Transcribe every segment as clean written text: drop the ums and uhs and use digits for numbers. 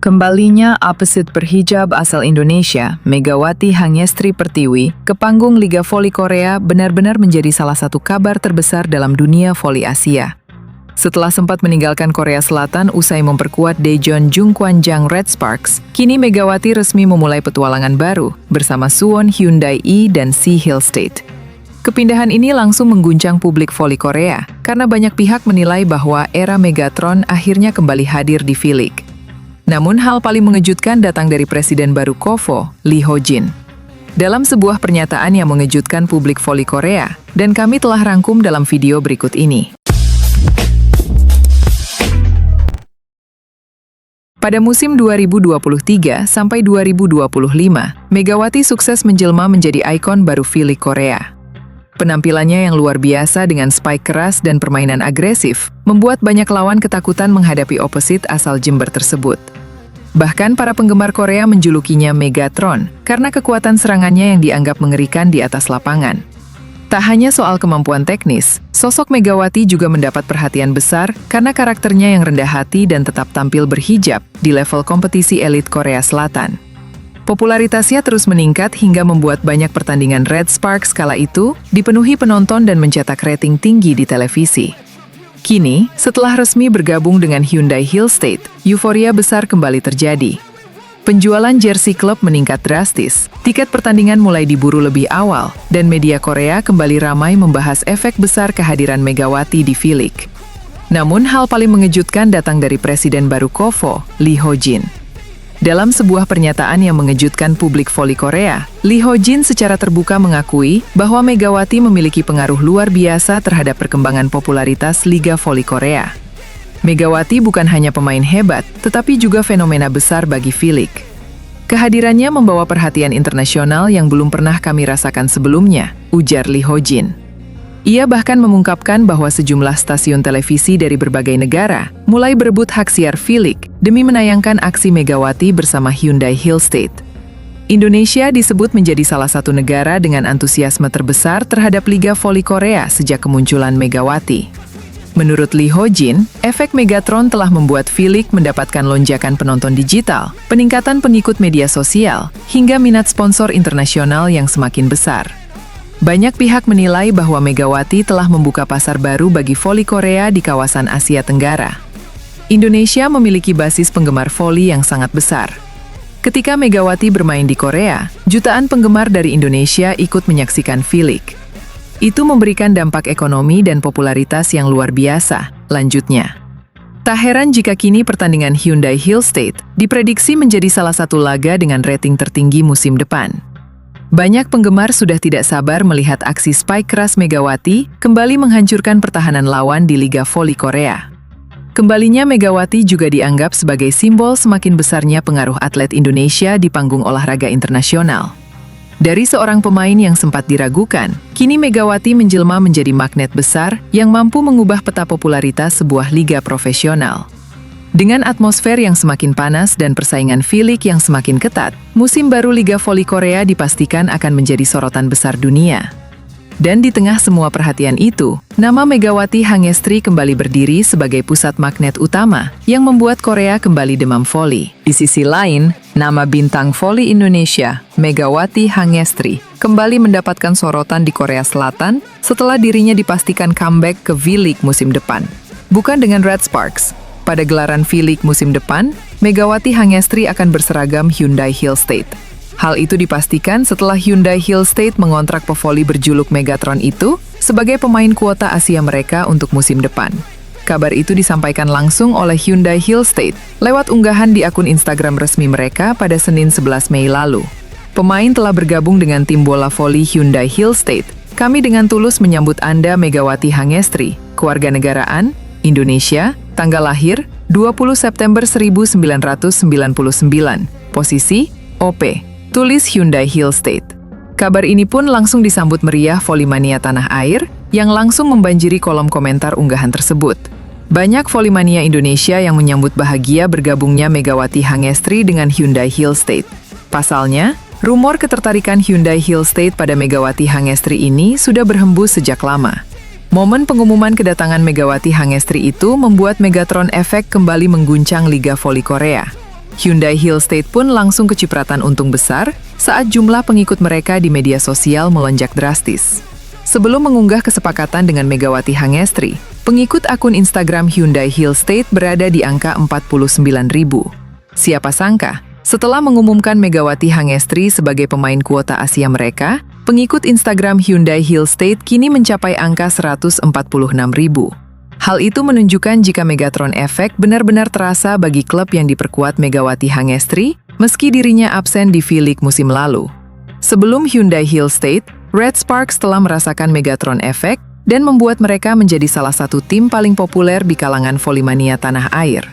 Kembalinya opposite berhijab asal Indonesia, Megawati Hangestri Pertiwi, ke panggung Liga Voli Korea benar-benar menjadi salah satu kabar terbesar dalam dunia voli Asia. Setelah sempat meninggalkan Korea Selatan usai memperkuat Daejeon Jungkwanjang Red Sparks, kini Megawati resmi memulai petualangan baru bersama Suwon Hyundai E dan Sea Hill State. Kepindahan ini langsung mengguncang publik voli Korea, karena banyak pihak menilai bahwa era Megatron akhirnya kembali hadir di V-League. Namun hal paling mengejutkan datang dari Presiden baru KOFO, Lee Ho-jin. Dalam sebuah pernyataan yang mengejutkan publik voli Korea, dan kami telah rangkum dalam video berikut ini. Pada musim 2023 sampai 2025, Megawati sukses menjelma menjadi ikon baru V-League Korea. Penampilannya yang luar biasa dengan spike keras dan permainan agresif, membuat banyak lawan ketakutan menghadapi opposite asal Jember tersebut. Bahkan para penggemar Korea menjulukinya Megatron, karena kekuatan serangannya yang dianggap mengerikan di atas lapangan. Tak hanya soal kemampuan teknis, sosok Megawati juga mendapat perhatian besar karena karakternya yang rendah hati dan tetap tampil berhijab di level kompetisi elit Korea Selatan. Popularitasnya terus meningkat hingga membuat banyak pertandingan Red Sparks kala itu dipenuhi penonton dan mencetak rating tinggi di televisi. Kini, setelah resmi bergabung dengan Hyundai Hill State, euforia besar kembali terjadi. Penjualan jersey klub meningkat drastis, tiket pertandingan mulai diburu lebih awal, dan media Korea kembali ramai membahas efek besar kehadiran Megawati di V-League. Namun hal paling mengejutkan datang dari Presiden baru KOFO, Lee Ho-jin. Dalam sebuah pernyataan yang mengejutkan publik voli Korea, Lee Ho-jin secara terbuka mengakui bahwa Megawati memiliki pengaruh luar biasa terhadap perkembangan popularitas Liga Voli Korea. Megawati bukan hanya pemain hebat, tetapi juga fenomena besar bagi V-League. Kehadirannya membawa perhatian internasional yang belum pernah kami rasakan sebelumnya, ujar Lee Ho-jin. Ia bahkan mengungkapkan bahwa sejumlah stasiun televisi dari berbagai negara mulai berebut hak siar V-League demi menayangkan aksi Megawati bersama Hyundai Hill State. Indonesia disebut menjadi salah satu negara dengan antusiasme terbesar terhadap Liga Voli Korea sejak kemunculan Megawati. Menurut Lee Ho-jin, efek Megatron telah membuat V-League mendapatkan lonjakan penonton digital, peningkatan pengikut media sosial, hingga minat sponsor internasional yang semakin besar. Banyak pihak menilai bahwa Megawati telah membuka pasar baru bagi voli Korea di kawasan Asia Tenggara. Indonesia memiliki basis penggemar voli yang sangat besar. Ketika Megawati bermain di Korea, jutaan penggemar dari Indonesia ikut menyaksikan V-League. Itu memberikan dampak ekonomi dan popularitas yang luar biasa, lanjutnya. Tak heran jika kini pertandingan Hyundai Hill State diprediksi menjadi salah satu laga dengan rating tertinggi musim depan. Banyak penggemar sudah tidak sabar melihat aksi spike keras Megawati kembali menghancurkan pertahanan lawan di Liga Voli Korea. Kembalinya Megawati juga dianggap sebagai simbol semakin besarnya pengaruh atlet Indonesia di panggung olahraga internasional. Dari seorang pemain yang sempat diragukan, kini Megawati menjelma menjadi magnet besar yang mampu mengubah peta popularitas sebuah liga profesional. Dengan atmosfer yang semakin panas dan persaingan V-League yang semakin ketat, musim baru Liga Voli Korea dipastikan akan menjadi sorotan besar dunia. Dan di tengah semua perhatian itu, nama Megawati Hangestri kembali berdiri sebagai pusat magnet utama yang membuat Korea kembali demam voli. Di sisi lain, nama bintang voli Indonesia, Megawati Hangestri, kembali mendapatkan sorotan di Korea Selatan setelah dirinya dipastikan comeback ke V-League musim depan. Bukan dengan Red Sparks. Pada gelaran V-League musim depan, Megawati Hangestri akan berseragam Hyundai Hill State. Hal itu dipastikan setelah Hyundai Hill State mengontrak pevoli berjuluk Megatron itu sebagai pemain kuota Asia mereka untuk musim depan. Kabar itu disampaikan langsung oleh Hyundai Hill State lewat unggahan di akun Instagram resmi mereka pada Senin 11 Mei lalu. Pemain telah bergabung dengan tim bola voli Hyundai Hill State. Kami dengan tulus menyambut Anda Megawati Hangestri, kewarganegaraan, Indonesia, tanggal lahir, 20 September 1999, posisi, OP, tulis Hyundai Hill State. Kabar ini pun langsung disambut meriah volimania tanah air, yang langsung membanjiri kolom komentar unggahan tersebut. Banyak volimania Indonesia yang menyambut bahagia bergabungnya Megawati Hangestri dengan Hyundai Hill State. Pasalnya, rumor ketertarikan Hyundai Hill State pada Megawati Hangestri ini sudah berhembus sejak lama. Momen pengumuman kedatangan Megawati Hangestri itu membuat Megatron Effect kembali mengguncang Liga Voli Korea. Hyundai Hill State pun langsung kecipratan untung besar saat jumlah pengikut mereka di media sosial melonjak drastis. Sebelum mengunggah kesepakatan dengan Megawati Hangestri, pengikut akun Instagram Hyundai Hill State berada di angka 49.000. Siapa sangka, setelah mengumumkan Megawati Hangestri sebagai pemain kuota Asia mereka, pengikut Instagram Hyundai Hill State kini mencapai angka 146.000. Hal itu menunjukkan jika Megatron Effect benar-benar terasa bagi klub yang diperkuat Megawati Hangestri, meski dirinya absen di V-League musim lalu. Sebelum Hyundai Hill State, Red Sparks telah merasakan Megatron Effect dan membuat mereka menjadi salah satu tim paling populer di kalangan volley-mania tanah air.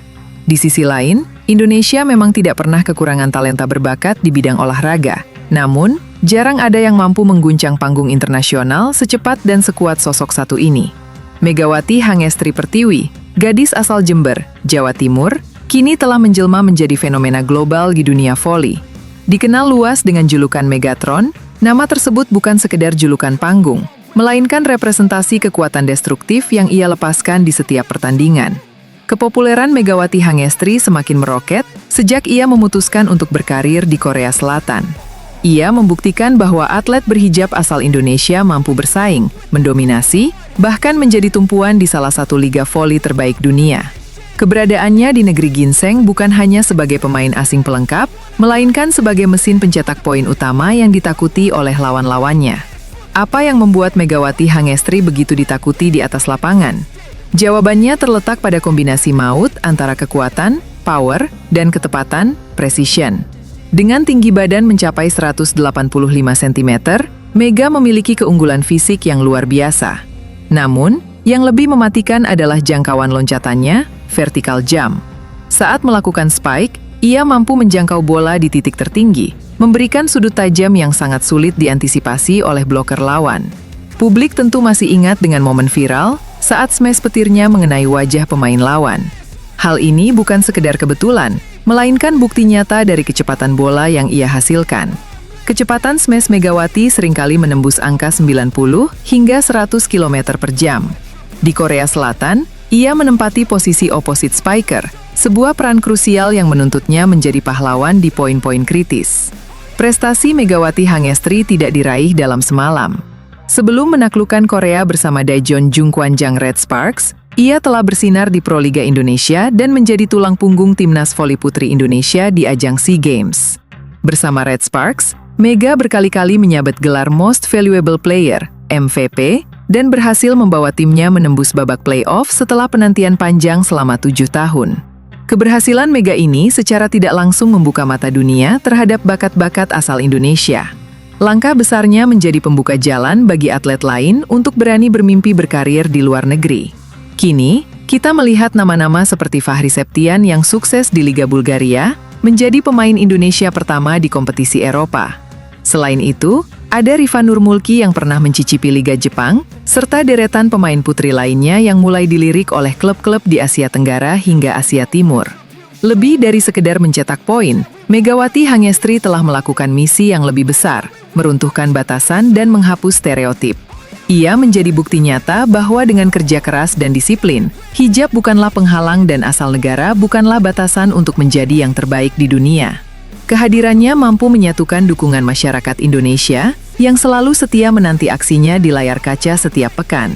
Di sisi lain, Indonesia memang tidak pernah kekurangan talenta berbakat di bidang olahraga. Namun, jarang ada yang mampu mengguncang panggung internasional secepat dan sekuat sosok satu ini. Megawati Hangestri Pertiwi, gadis asal Jember, Jawa Timur, kini telah menjelma menjadi fenomena global di dunia voli. Dikenal luas dengan julukan Megatron, nama tersebut bukan sekedar julukan panggung, melainkan representasi kekuatan destruktif yang ia lepaskan di setiap pertandingan. Kepopuleran Megawati Hangestri semakin meroket sejak ia memutuskan untuk berkarir di Korea Selatan. Ia membuktikan bahwa atlet berhijab asal Indonesia mampu bersaing, mendominasi, bahkan menjadi tumpuan di salah satu liga voli terbaik dunia. Keberadaannya di negeri ginseng bukan hanya sebagai pemain asing pelengkap, melainkan sebagai mesin pencetak poin utama yang ditakuti oleh lawan-lawannya. Apa yang membuat Megawati Hangestri begitu ditakuti di atas lapangan? Jawabannya terletak pada kombinasi maut antara kekuatan, power, dan ketepatan, precision. Dengan tinggi badan mencapai 185 cm, Mega memiliki keunggulan fisik yang luar biasa. Namun, yang lebih mematikan adalah jangkauan loncatannya, vertical jump. Saat melakukan spike, ia mampu menjangkau bola di titik tertinggi, memberikan sudut tajam yang sangat sulit diantisipasi oleh bloker lawan. Publik tentu masih ingat dengan momen viral saat smash petirnya mengenai wajah pemain lawan. Hal ini bukan sekedar kebetulan, melainkan bukti nyata dari kecepatan bola yang ia hasilkan. Kecepatan smash Megawati seringkali menembus angka 90 hingga 100 km per jam. Di Korea Selatan, ia menempati posisi opposite spiker, sebuah peran krusial yang menuntutnya menjadi pahlawan di poin-poin kritis. Prestasi Megawati Hangestri tidak diraih dalam semalam. Sebelum menaklukkan Korea bersama Daejeon Jungkwanjang Red Sparks, ia telah bersinar di Proliga Indonesia dan menjadi tulang punggung timnas voli putri Indonesia di ajang SEA Games. Bersama Red Sparks, Mega berkali-kali menyabet gelar Most Valuable Player, MVP, dan berhasil membawa timnya menembus babak playoff setelah penantian panjang selama 7 tahun. Keberhasilan Mega ini secara tidak langsung membuka mata dunia terhadap bakat-bakat asal Indonesia. Langkah besarnya menjadi pembuka jalan bagi atlet lain untuk berani bermimpi berkarir di luar negeri. Kini, kita melihat nama-nama seperti Fahri Septian yang sukses di Liga Bulgaria, menjadi pemain Indonesia pertama di kompetisi Eropa. Selain itu, ada Rifa Nurmulki yang pernah mencicipi Liga Jepang, serta deretan pemain putri lainnya yang mulai dilirik oleh klub-klub di Asia Tenggara hingga Asia Timur. Lebih dari sekedar mencetak poin, Megawati Hangestri telah melakukan misi yang lebih besar, meruntuhkan batasan dan menghapus stereotip. Ia menjadi bukti nyata bahwa dengan kerja keras dan disiplin, hijab bukanlah penghalang dan asal negara bukanlah batasan untuk menjadi yang terbaik di dunia. Kehadirannya mampu menyatukan dukungan masyarakat Indonesia yang selalu setia menanti aksinya di layar kaca setiap pekan.